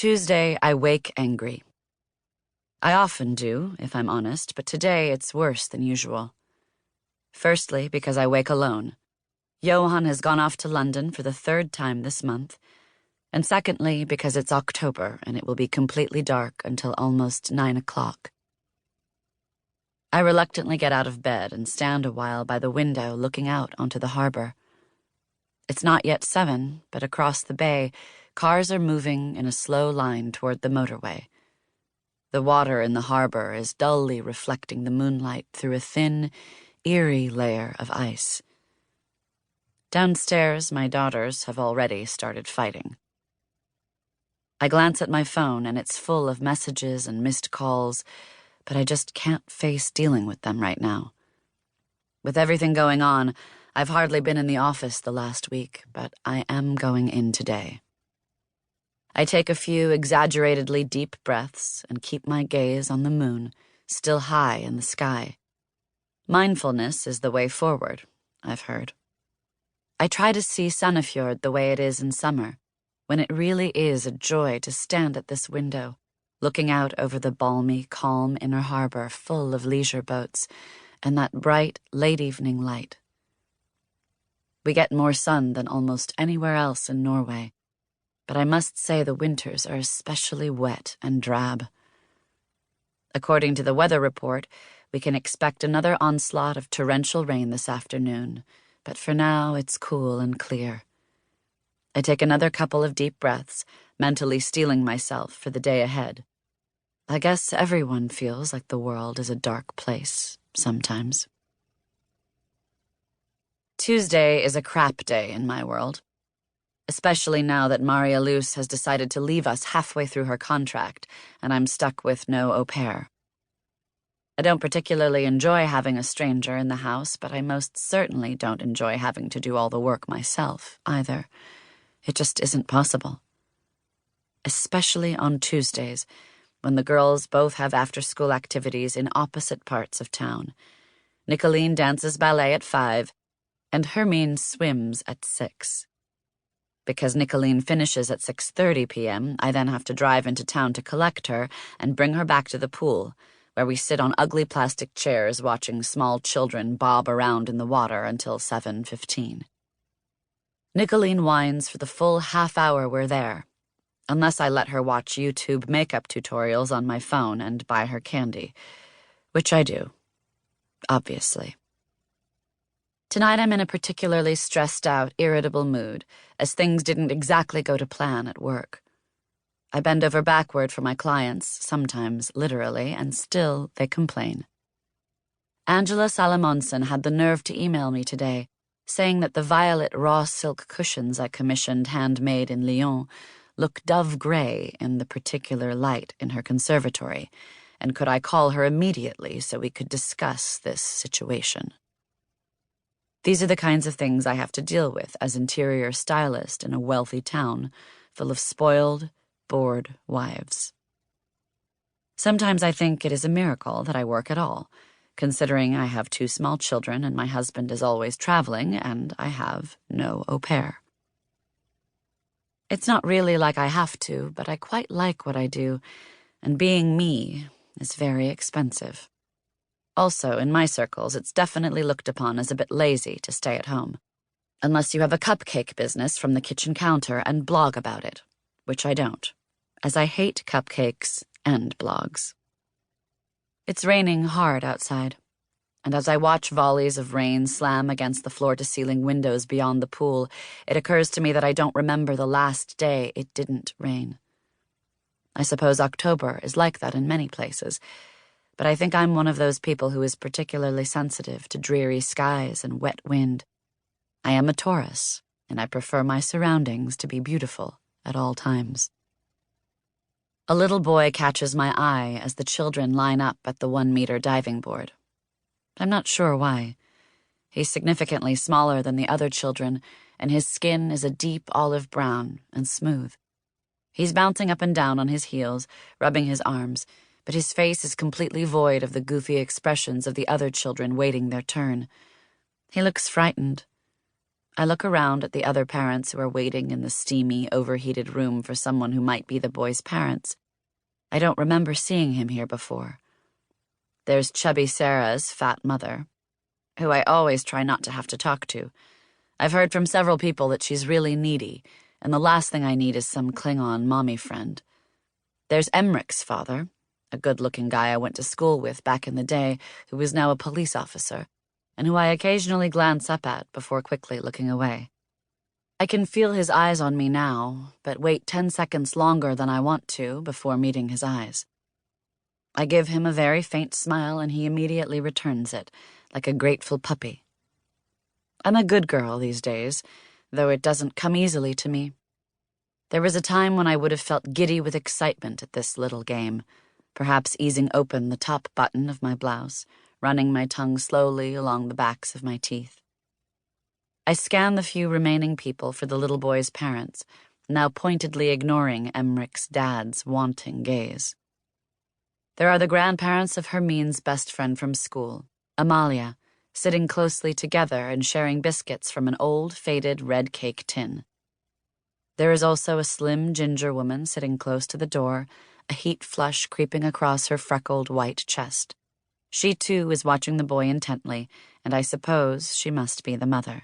Tuesday, I wake angry. I often do, if I'm honest, but today it's worse than usual. Firstly, because I wake alone. Johan has gone off to London for the 3rd time this month. And secondly, because it's October and it will be completely dark until almost 9 o'clock. I reluctantly get out of bed and stand a while by the window looking out onto the harbor. It's not yet 7, but across the bay, cars are moving in a slow line toward the motorway. The water in the harbor is dully reflecting the moonlight through a thin, eerie layer of ice. Downstairs, my daughters have already started fighting. I glance at my phone and it's full of messages and missed calls, but I just can't face dealing with them right now. With everything going on, I've hardly been in the office the last week, but I am going in today. I take a few exaggeratedly deep breaths and keep my gaze on the moon, still high in the sky. Mindfulness is the way forward, I've heard. I try to see Sandefjord the way it is in summer, when it really is a joy to stand at this window, looking out over the balmy, calm inner harbor full of leisure boats and that bright, late evening light. We get more sun than almost anywhere else in Norway, but I must say the winters are especially wet and drab. According to the weather report, we can expect another onslaught of torrential rain this afternoon, but for now it's cool and clear. I take another couple of deep breaths, mentally steeling myself for the day ahead. I guess everyone feels like the world is a dark place sometimes. Tuesday is a crap day in my world, especially now that Maria Luce has decided to leave us halfway through her contract and I'm stuck with no au pair. I don't particularly enjoy having a stranger in the house, but I most certainly don't enjoy having to do all the work myself either. It just isn't possible. Especially on Tuesdays, when the girls both have after-school activities in opposite parts of town. Nicolene dances ballet at 5, and Hermine swims at 6. Because Nicolene finishes at 6:30 p.m., I then have to drive into town to collect her and bring her back to the pool, where we sit on ugly plastic chairs watching small children bob around in the water until 7:15. Nicolene whines for the full half hour we're there, unless I let her watch YouTube makeup tutorials on my phone and buy her candy, which I do, obviously. Tonight I'm in a particularly stressed out, irritable mood, as things didn't exactly go to plan at work. I bend over backward for my clients, sometimes literally, and still they complain. Angela Salamonson had the nerve to email me today, saying that the violet raw silk cushions I commissioned handmade in Lyon look dove gray in the particular light in her conservatory, and could I call her immediately so we could discuss this situation. These are the kinds of things I have to deal with as interior stylist in a wealthy town full of spoiled, bored wives. Sometimes I think it is a miracle that I work at all, considering I have 2 small children and my husband is always traveling and I have no au pair. It's not really like I have to, but I quite like what I do, and being me is very expensive. Also, in my circles, it's definitely looked upon as a bit lazy to stay at home, unless you have a cupcake business from the kitchen counter and blog about it, which I don't, as I hate cupcakes and blogs. It's raining hard outside, and as I watch volleys of rain slam against the floor-to-ceiling windows beyond the pool, it occurs to me that I don't remember the last day it didn't rain. I suppose October is like that in many places, but I think I'm one of those people who is particularly sensitive to dreary skies and wet wind. I am a Taurus, and I prefer my surroundings to be beautiful at all times. A little boy catches my eye as the children line up at the 1-meter diving board. I'm not sure why. He's significantly smaller than the other children, and his skin is a deep olive brown and smooth. He's bouncing up and down on his heels, rubbing his arms, but his face is completely void of the goofy expressions of the other children waiting their turn. He looks frightened. I look around at the other parents who are waiting in the steamy, overheated room for someone who might be the boy's parents. I don't remember seeing him here before. There's chubby Sarah's fat mother, who I always try not to have to talk to. I've heard from several people that she's really needy, and the last thing I need is some Klingon mommy friend. There's Emrich's father, a good-looking guy I went to school with back in the day who is now a police officer, and who I occasionally glance up at before quickly looking away. I can feel his eyes on me now, but wait 10 seconds longer than I want to before meeting his eyes. I give him a very faint smile, and he immediately returns it, like a grateful puppy. I'm a good girl these days, though it doesn't come easily to me. There was a time when I would have felt giddy with excitement at this little game, perhaps easing open the top button of my blouse, running my tongue slowly along the backs of my teeth. I scan the few remaining people for the little boy's parents, now pointedly ignoring Emrich's dad's wanting gaze. There are the grandparents of Hermine's best friend from school, Amalia, sitting closely together and sharing biscuits from an old, faded red cake tin. There is also a slim ginger woman sitting close to the door, a heat flush creeping across her freckled white chest. She, too, is watching the boy intently, and I suppose she must be the mother.